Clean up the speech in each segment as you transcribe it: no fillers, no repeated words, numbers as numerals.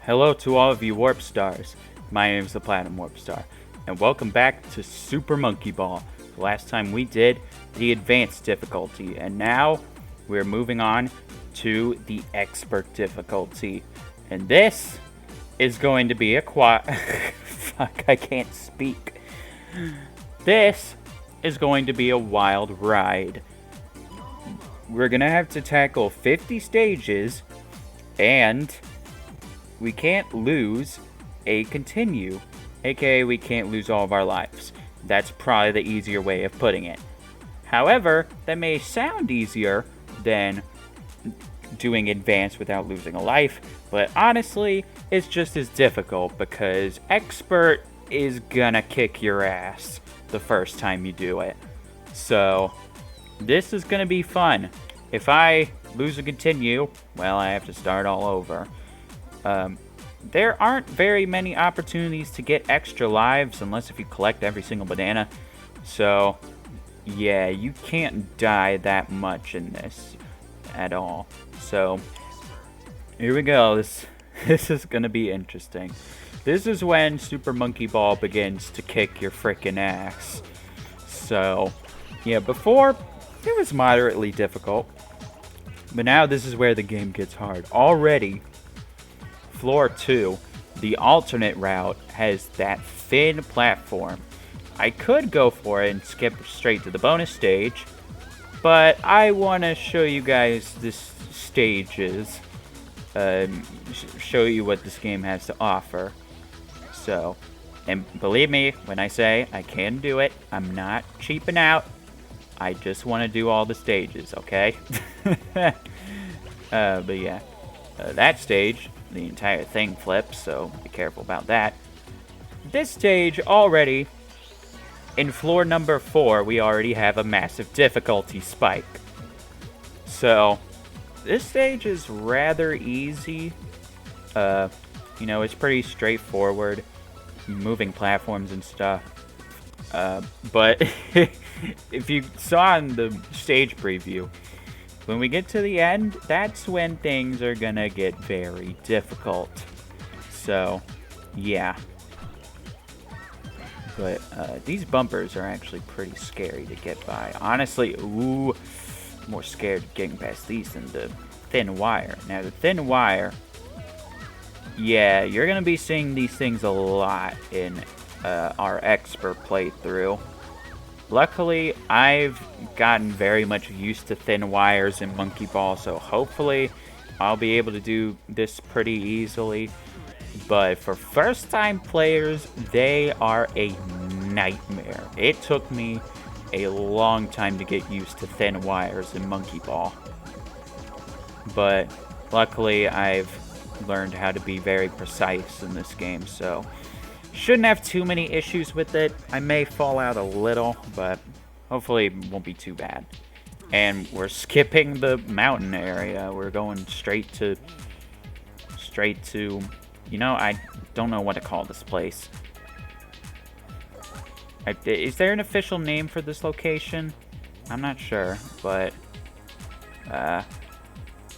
Hello to all of you Warp Stars. My name is the Platinum Warp Star, and welcome back to Super Monkey Ball. The last time we did the advanced difficulty, and now we're moving on to the expert difficulty. And this is going to be a fuck, I can't speak. This is going to be a wild ride. We're gonna have to tackle 50 stages, and we can't lose a continue, aka we can't lose all of our lives. That's probably the easier way of putting it. However, that may sound easier than doing advanced without losing a life, but honestly, it's just as difficult because expert is gonna kick your ass the first time you do it. So, this is gonna be fun. If I lose a continue, well, I have to start all over. There aren't very many opportunities to get extra lives unless if you collect every single banana. So, yeah, you can't die that much in this at all. So, here we go. This is gonna be interesting. This is when Super Monkey Ball begins to kick your frickin' ass. So, yeah, before it was moderately difficult, but now this is where the game gets hard. Already, Floor 2, the alternate route, has that thin platform. I could go for it and skip straight to the bonus stage, but I want to show you guys this stages, show you what this game has to offer. So, and believe me when I say I can do it, I'm not cheaping out. I just want to do all the stages, okay? But yeah, that stage, the entire thing flips, so be careful about that. This stage already, in floor number 4, we already have a massive difficulty spike. So, this stage is rather easy. It's pretty straightforward, moving platforms and stuff. But if you saw in the stage preview, when we get to the end, that's when things are gonna get very difficult. So, yeah. But these bumpers are actually pretty scary to get by. Honestly, I'm more scared of getting past these than the thin wire. Now, the thin wire, yeah, you're gonna be seeing these things a lot in our expert playthrough. Luckily, I've gotten very much used to thin wires in Monkey Ball, so hopefully I'll be able to do this pretty easily. But for first-time players, they are a nightmare. It took me a long time to get used to thin wires in Monkey Ball. But luckily, I've learned how to be very precise in this game, so shouldn't have too many issues with it. I may fall out a little, but hopefully it won't be too bad. And we're skipping the mountain area. We're going straight to, I don't know what to call this place. Is there an official name for this location? I'm not sure, but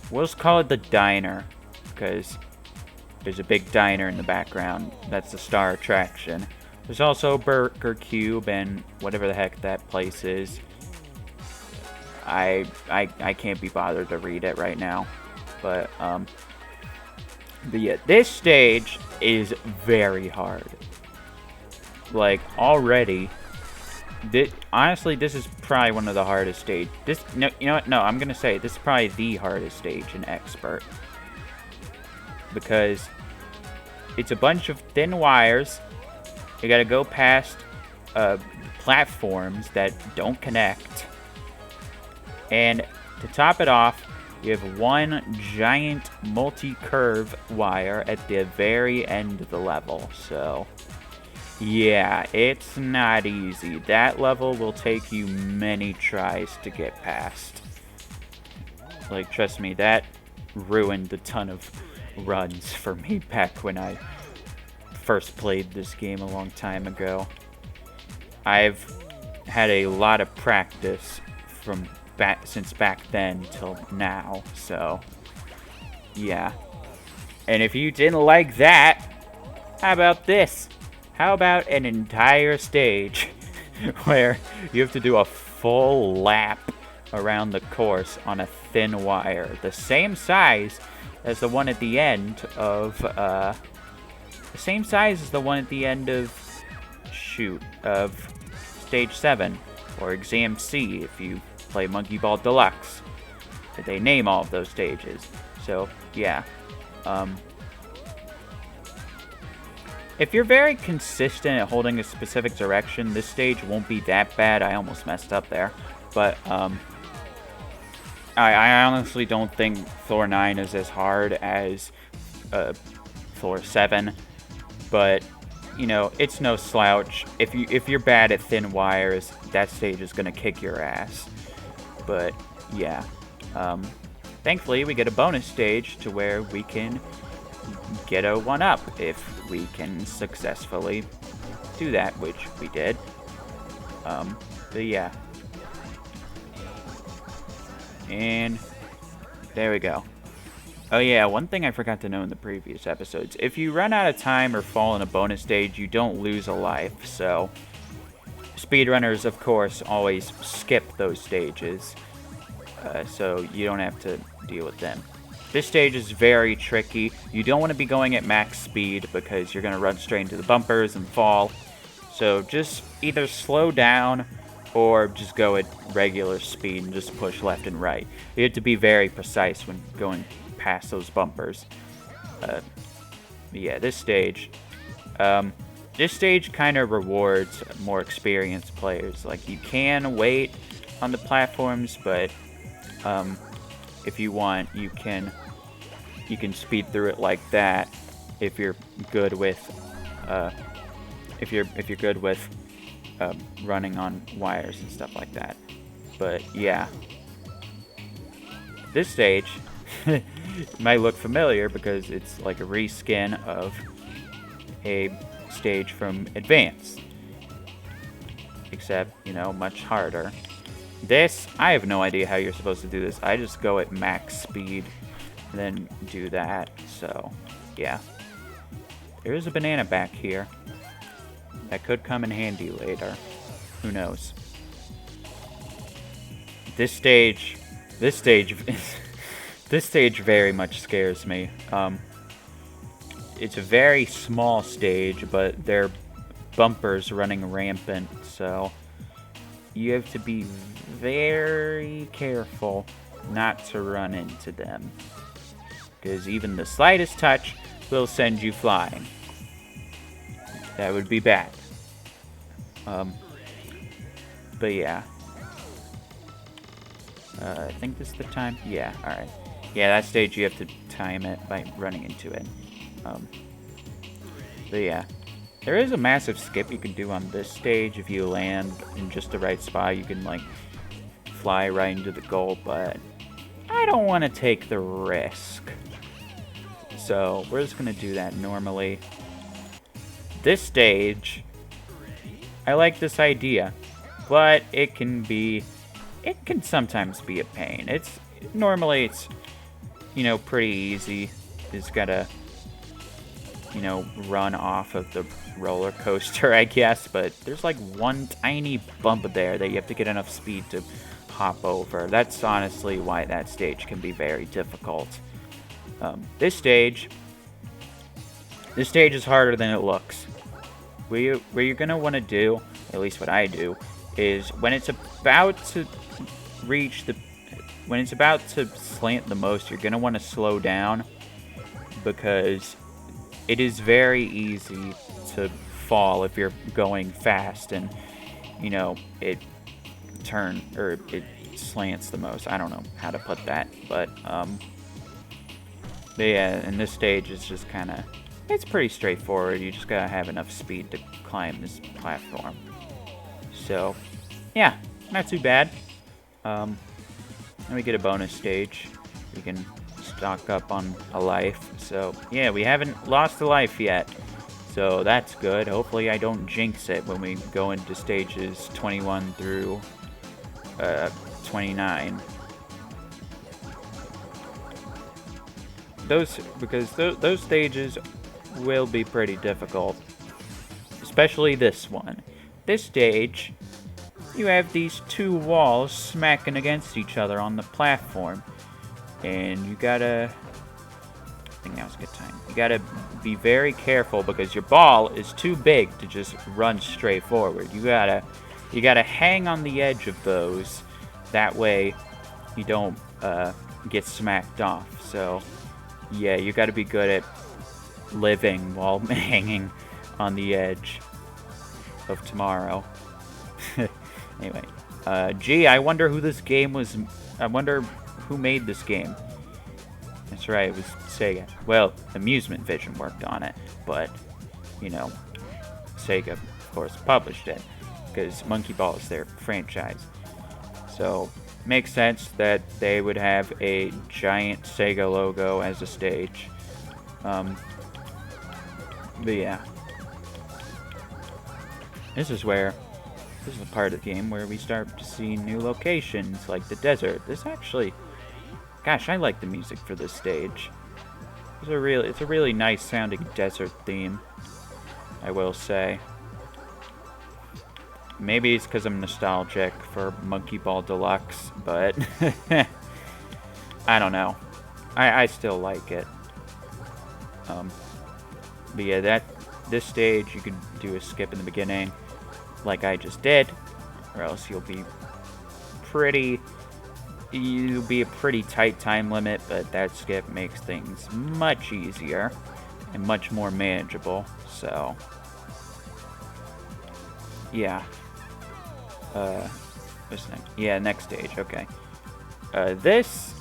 we'll just call it the diner, because there's a big diner in the background. That's the star attraction. There's also Burger Cube and whatever the heck that place is. I can't be bothered to read it right now. But yeah, this stage is very hard. Like, already, honestly, this is probably one of the hardest stages. No, you know what? No, I'm gonna say this is probably the hardest stage in Expert. Because it's a bunch of thin wires. You gotta go past platforms that don't connect. And to top it off, you have one giant multi-curve wire at the very end of the level. So, yeah, it's not easy. That level will take you many tries to get past. Like, trust me, that ruined a ton of runs for me back when I first played this game a long time ago. I've had a lot of practice since back then till now, so yeah. And if you didn't like that, how about this? How about an entire stage where you have to do a full lap around the course on a thin wire, the same size as the one at the end of stage 7 or exam C if you play Monkey Ball Deluxe. They name all of those stages. So yeah, if you're very consistent at holding a specific direction, this stage won't be that bad. I almost messed up there. But I honestly don't think floor 9 is as hard as floor 7. But, you know, it's no slouch. If you're bad at thin wires, that stage is going to kick your ass. But, yeah. Thankfully, we get a bonus stage to where we can get a 1-up if we can successfully do that, which we did. But yeah. And there we go. Oh yeah, one thing I forgot to know in the previous episodes. If you run out of time or fall in a bonus stage, you don't lose a life. So speedrunners, of course, always skip those stages. So you don't have to deal with them. This stage is very tricky. You don't want to be going at max speed because you're going to run straight into the bumpers and fall. So just either slow down or just go at regular speed and just push left and right. You have to be very precise when going past those bumpers. Yeah, this stage kind of rewards more experienced players. Like, you can wait on the platforms, but if you want, you can speed through it like that if you're good with running on wires and stuff like that. But yeah, this stage might look familiar because it's like a reskin of a stage from Advance, except, you know, much harder. This, I have no idea how you're supposed to do this. I just go at max speed and then do that. So yeah, there is a banana back here that could come in handy later. Who knows? This stage very much scares me. It's a very small stage, but there are bumpers running rampant, so you have to be very careful not to run into them, because even the slightest touch will send you flying. That would be bad. But yeah. I think this is the time. Yeah, alright. Yeah, that stage you have to time it by running into it. But yeah. There is a massive skip you can do on this stage. If you land in just the right spot, you can, like, fly right into the goal, but I don't want to take the risk. So we're just going to do that normally. This stage, I like this idea, but it can sometimes be a pain. Normally it's, you know, pretty easy. It's gotta, you know, run off of the roller coaster, I guess, but there's like one tiny bump there that you have to get enough speed to hop over. That's honestly why that stage can be very difficult. This stage is harder than it looks. What you're gonna want to do, at least what I do, is when it's about to slant the most, you're gonna want to slow down, because it is very easy to fall if you're going fast and, you know, it slants the most. I don't know how to put that, but yeah, and this stage is just kind of, it's pretty straightforward. You just gotta have enough speed to climb this platform. So yeah, not too bad. Then we get a bonus stage. We can stock up on a life. So yeah, we haven't lost a life yet, so that's good. Hopefully I don't jinx it when we go into stages 21 through 29. those stages will be pretty difficult, especially this one. This stage, you have these two walls smacking against each other on the platform, and you gotta. I think now's a good time. You gotta be very careful because your ball is too big to just run straight forward. You gotta hang on the edge of those. That way, you don't get smacked off. So, yeah, you gotta be good at living while hanging on the edge of tomorrow. Anyway, gee, I wonder who this game was. I wonder who made this game. That's right, it was Sega. Well, Amusement Vision worked on it, but, you know, Sega, of course, published it, because Monkey Ball is their franchise. So, makes sense that they would have a giant Sega logo as a stage. But yeah. This is the part of the game where we start to see new locations, like the desert. This actually... Gosh, I like the music for this stage. It's a really nice sounding desert theme, I will say. Maybe it's because I'm nostalgic for Monkey Ball Deluxe, but I don't know. I still like it. But yeah, this stage you can do a skip in the beginning, like I just did, or else you'll be a pretty tight time limit, but that skip makes things much easier and much more manageable. So, yeah. What's next? Yeah, next stage. Okay. This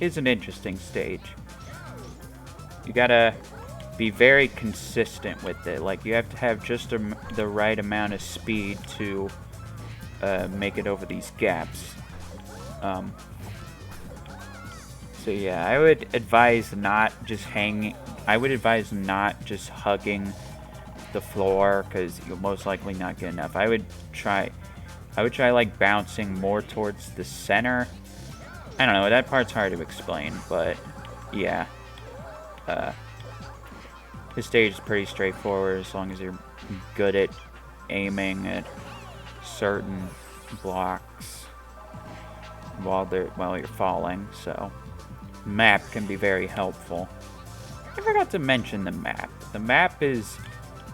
is an interesting stage. You gotta be very consistent with it. Like, you have to have just the right amount of speed to make it over these gaps. So yeah, I would advise not just hugging the floor, because you'll most likely not get enough. I would try like bouncing more towards the center. I don't know, that part's hard to explain, but yeah. This stage is pretty straightforward as long as you're good at aiming at certain blocks while you're falling. So map can be very helpful. I forgot to mention the map. The map is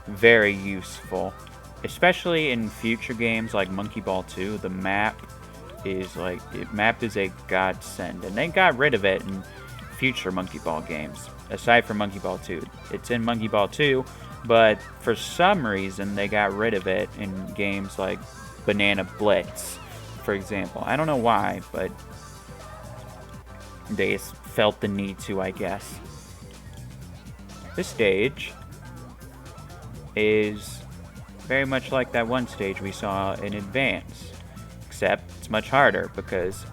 very useful, especially in future games like Monkey Ball 2. The map is a godsend, and they got rid of it in future Monkey Ball games. Aside from Monkey Ball 2, it's in Monkey Ball 2, but for some reason they got rid of it in games like Banana Blitz, for example. I don't know why, but they felt the need to, I guess. This stage is very much like that one stage we saw in Advance, except it's much harder because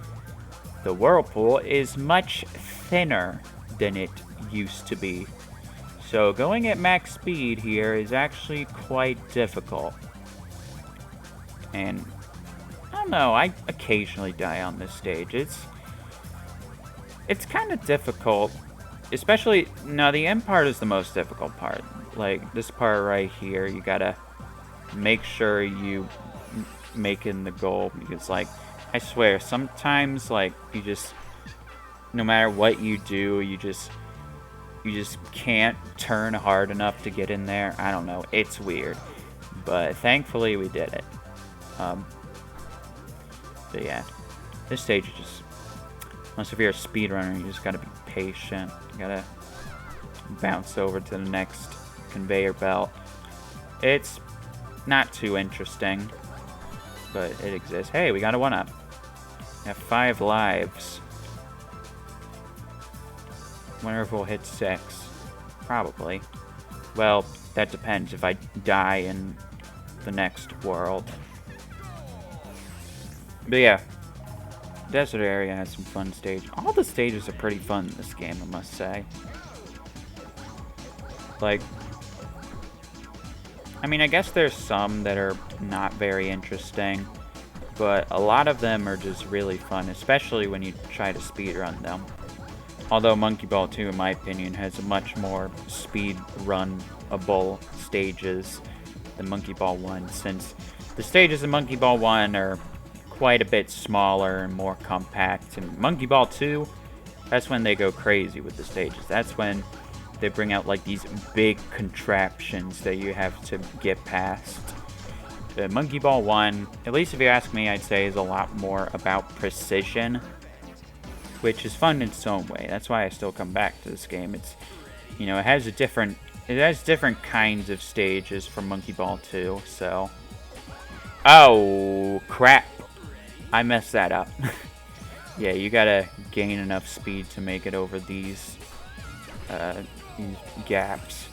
the whirlpool is much thinner than it used to be. So going at max speed here is actually quite difficult. And I don't know, I occasionally die on this stage. It's kind of difficult, especially, no, the end part is the most difficult part. Like, this part right here, you gotta make sure you make in the goal, because, like, I swear, sometimes, like, you just, no matter what you do, you just can't turn hard enough to get in there. I don't know, it's weird, but thankfully we did it. But yeah, this stage is just, unless if you're a speedrunner, you just gotta be patient. You gotta bounce over to the next conveyor belt. It's not too interesting, but it exists. Hey, we got a 1-up. We have 5 lives. Wonder if we'll hit 6. Probably. Well, that depends if I die in the next world. But yeah, desert area has some fun stages. All the stages are pretty fun in this game, I must say. Like, I mean, I guess there's some that are not very interesting, but a lot of them are just really fun, especially when you try to speedrun them. Although Monkey Ball 2, in my opinion, has a much more speed-run-able stages than Monkey Ball 1, since the stages in Monkey Ball 1 are quite a bit smaller and more compact. And Monkey Ball 2, that's when they go crazy with the stages. That's when they bring out like these big contraptions that you have to get past. The Monkey Ball 1, at least if you ask me, I'd say is a lot more about precision, which is fun in its own way. That's why I still come back to this game. It's, you know, it has different kinds of stages from Monkey Ball 2, so. Oh, crap. I messed that up. Yeah, you gotta gain enough speed to make it over these gaps.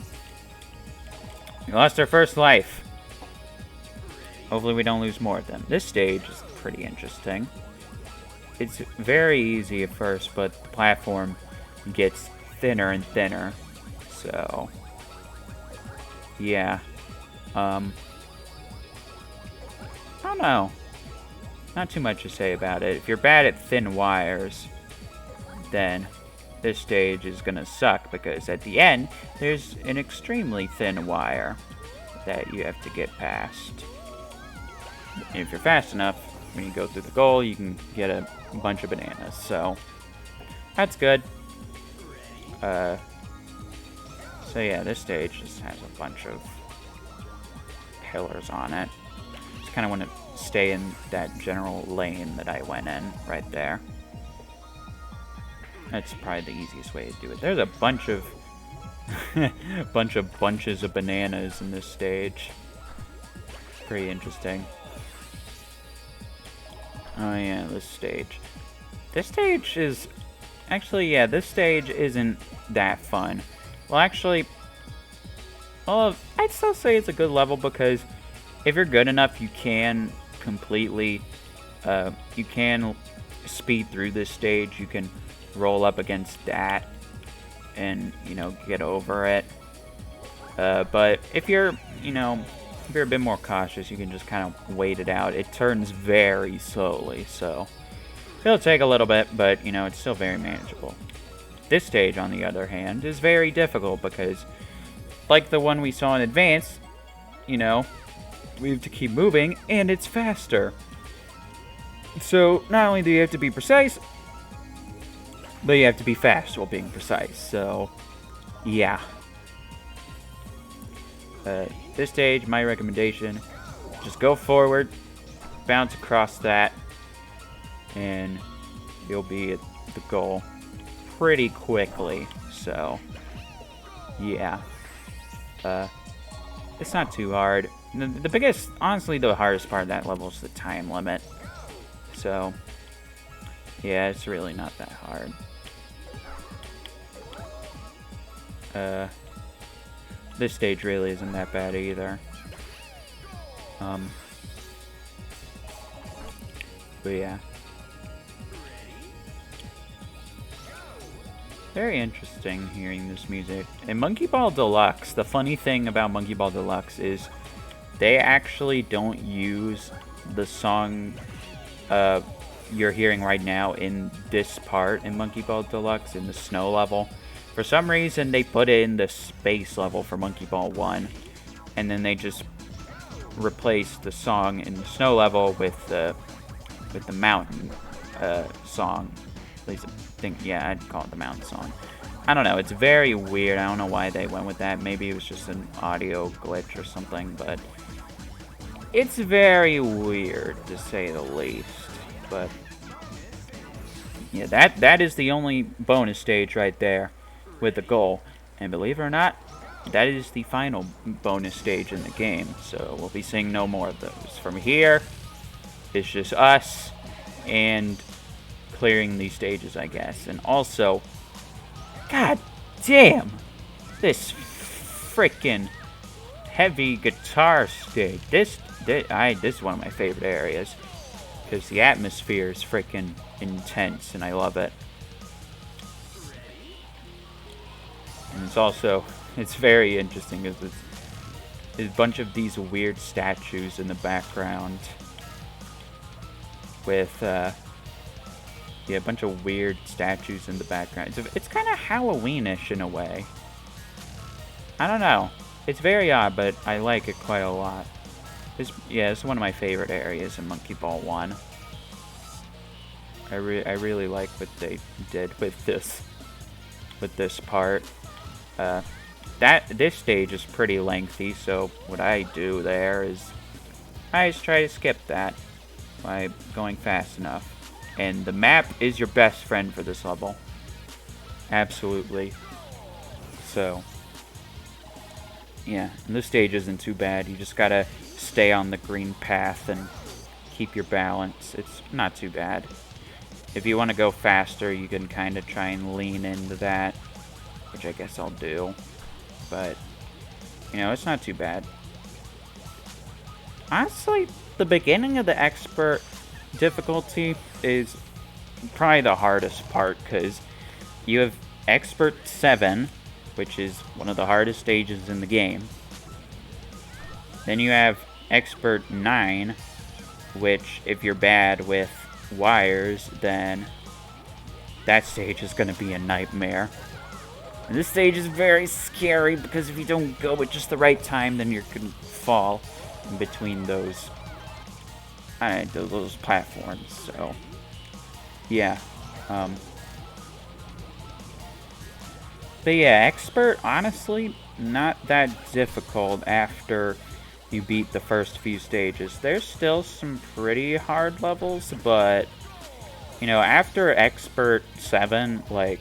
We lost our first life. Hopefully we don't lose more of them. This stage is pretty interesting. It's very easy at first, but the platform gets thinner and thinner. So, yeah. I don't know. Not too much to say about it. If you're bad at thin wires, then this stage is gonna suck, because at the end, there's an extremely thin wire that you have to get past. And if you're fast enough, when you go through the goal, you can get a bunch of bananas, so that's good. So yeah, this stage just has a bunch of pillars on it. Just kind of want to stay in that general lane that I went in right there. That's probably the easiest way to do it. There's a bunch of bunches of bananas in this stage. Pretty interesting. Oh yeah, this stage. This stage is actually, yeah, this stage isn't that fun. Well, actually, well, I'd still say it's a good level, because if you're good enough, you can completely, you can speed through this stage. You can roll up against that and, you know, get over it. But if you're, you know, if you're a bit more cautious, you can just kind of wait it out. It turns very slowly, so it'll take a little bit, but, you know, it's still very manageable. This stage, on the other hand, is very difficult, because, like the one we saw in Advance, you know, we have to keep moving, and it's faster. So, not only do you have to be precise, but you have to be fast while being precise, so, yeah. This stage, my recommendation, just go forward, bounce across that, and you'll be at the goal pretty quickly. So, yeah. It's not too hard. The biggest, honestly, the hardest part of that level is the time limit. So, yeah, it's really not that hard. This stage really isn't that bad either. But yeah. Very interesting hearing this music. In Monkey Ball Deluxe, the funny thing about Monkey Ball Deluxe is they actually don't use the song you're hearing right now in this part in Monkey Ball Deluxe, in the snow level. For some reason, they put it in the space level for Monkey Ball 1, and then they just replaced the song in the snow level with the mountain song. At least I think, yeah, I'd call it the mountain song. I don't know, it's very weird. I don't know why they went with that. Maybe it was just an audio glitch or something, but it's very weird, to say the least. But yeah, that is the only bonus stage right there with the goal. And believe it or not, that is the final bonus stage in the game. So we'll be seeing no more of those. From here, it's just us and clearing these stages, I guess. And also, god damn, this freaking heavy guitar stage. This is one of my favorite areas, because the atmosphere is freaking intense, and I love it. And it's very interesting, because there's a bunch of these weird statues in the background with Yeah, a bunch of weird statues in the background. It's kind of Halloweenish in a way. I don't know. It's very odd, but I like it quite a lot. It's one of my favorite areas in Monkey Ball 1. I really like what they did with this part. This stage is pretty lengthy, so what I do there is I just try to skip that by going fast enough. And the map is your best friend for this level. Absolutely. So, yeah, and this stage isn't too bad. You just gotta stay on the green path and keep your balance. It's not too bad. If you want to go faster, you can kind of try and lean into that, which I guess I'll do. But, you know, it's not too bad. Honestly, the beginning of the expert difficulty is probably the hardest part, because you have expert 7, which is one of the hardest stages in the game. Then you have expert 9, which if you're bad with wires, then that stage is going to be a nightmare. And this stage is very scary because if you don't go at just the right time, then you're going to fall in between those platforms. So yeah, but yeah, expert, honestly, not that difficult after you beat the first few stages. There's still some pretty hard levels, but, you know, after Expert 7, like,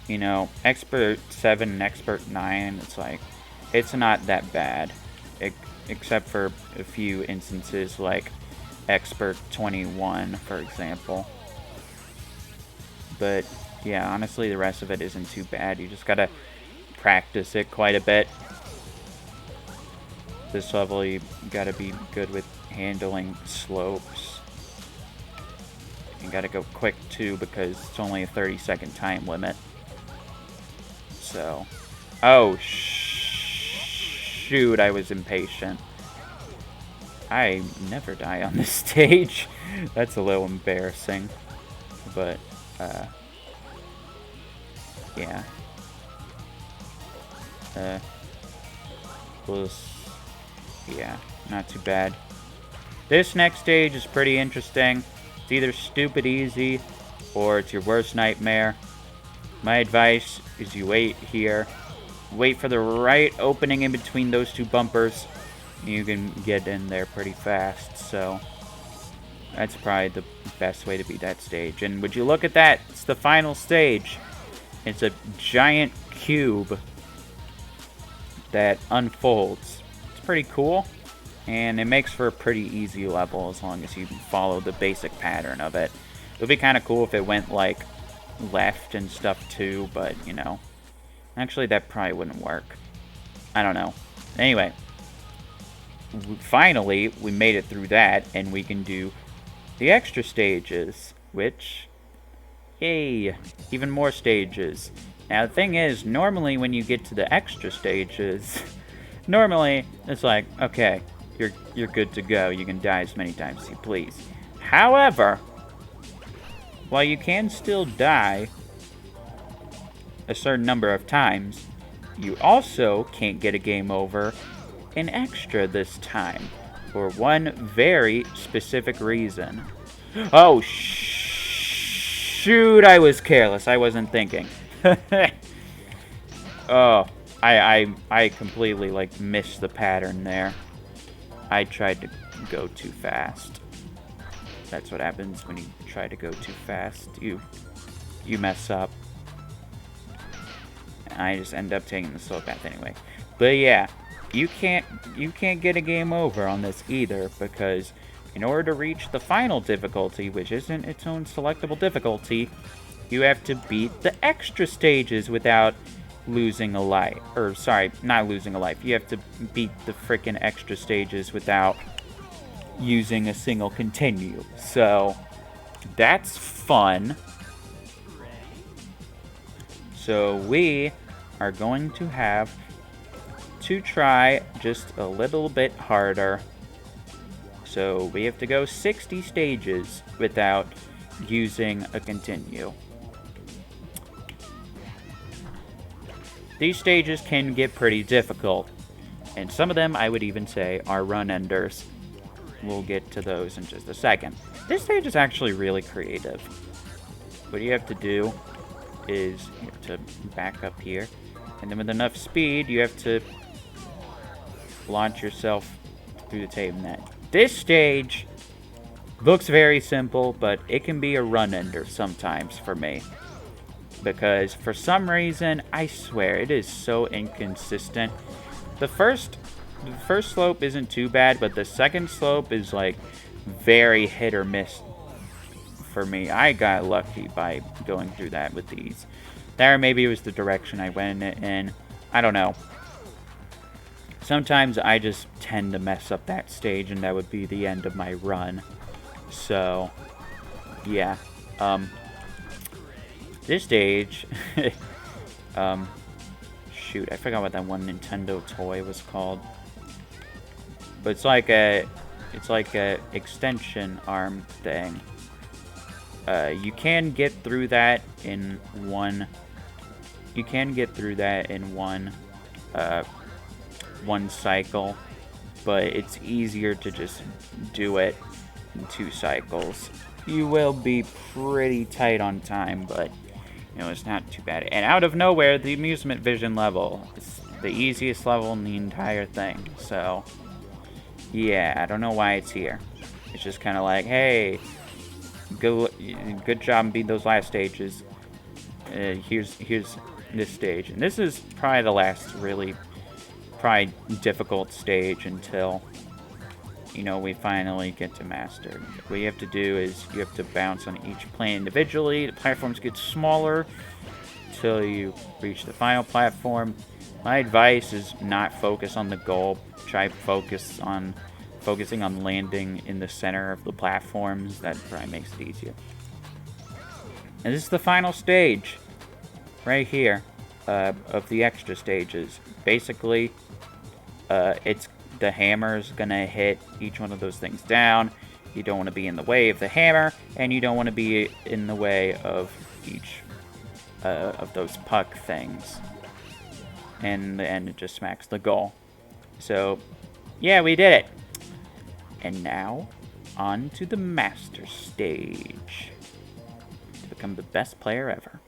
you know, Expert 7 and Expert 9, it's like, it's not that bad. Except for a few instances, like Expert 21, for example. But, yeah, honestly, the rest of it isn't too bad. You just gotta practice it quite a bit. This level, you gotta be good with handling slopes. You gotta go quick, too, because it's only a 30-second time limit. So... Oh, shoot, I was impatient. I never die on this stage. That's a little embarrassing. But, yeah. Yeah, not too bad. This next stage is pretty interesting. It's either stupid easy or it's your worst nightmare. My advice is you wait here. Wait for the right opening in between those two bumpers. You can get in there pretty fast, so that's probably the best way to beat that stage. And would you look at that? It's the final stage. It's a giant cube that unfolds. Pretty cool, and it makes for a pretty easy level as long as you can follow the basic pattern of it. It would be kind of cool if it went like left and stuff too, but you know, actually that probably wouldn't work. I don't know. Anyway, finally we made it through that, and we can do the extra stages, which, yay, even more stages. Now the thing is, normally when you get to the extra stages, normally, it's like, okay, you're good to go. You can die as many times as you please. However, while you can still die a certain number of times, you also can't get a game over in extra this time. For one very specific reason. Oh, shoot, I was careless. I wasn't thinking. Oh. I completely, like, missed the pattern there. I tried to go too fast. That's what happens when you try to go too fast. You mess up. And I just end up taking the slow path anyway. But yeah, you can't get a game over on this either, because in order to reach the final difficulty, which isn't its own selectable difficulty, you have to beat the extra stages without losing a life. Or, sorry, not losing a life. You have to beat the frickin' extra stages without using a single continue. So, that's fun. So, we are going to have to try just a little bit harder. So, we have to go 60 stages without using a continue. These stages can get pretty difficult, and some of them I would even say are run enders. We'll get to those in just a second. This stage is actually really creative. What you have to do is you have to back up here, and then with enough speed, you have to launch yourself through the table net. This stage looks very simple, but it can be a run ender sometimes for me. Because for some reason, I swear, it is so inconsistent. The first slope isn't too bad, but the second slope is like very hit or miss for me. I got lucky by going through that with these. There, maybe it was the direction I went in. I don't know. Sometimes I just tend to mess up that stage, and that would be the end of my run. So, yeah. This stage, shoot, I forgot what that one Nintendo toy was called. But it's like a extension arm thing. You can get through that in one. You can get through that in one cycle, but it's easier to just do it in 2 cycles. You will be pretty tight on time, but you know, it's not too bad. And out of nowhere, the amusement vision level is the easiest level in the entire thing. So, yeah, I don't know why it's here. It's just kind of like, hey, good job beating those last stages. Here's this stage. And this is probably the last really difficult stage until, you know, we finally get to master. What you have to do is you have to bounce on each plane individually. The platforms get smaller until you reach the final platform. My advice is not focus on the goal. Try focusing on landing in the center of the platforms. That probably makes it easier. And this is the final stage, right here, of the extra stages. Basically, it's the hammer's gonna hit each one of those things down. You don't want to be in the way of the hammer, and you don't want to be in the way of each of those puck things. And in the end, it just smacks the goal. So, yeah, we did it. And now, on to the master stage. To become the best player ever.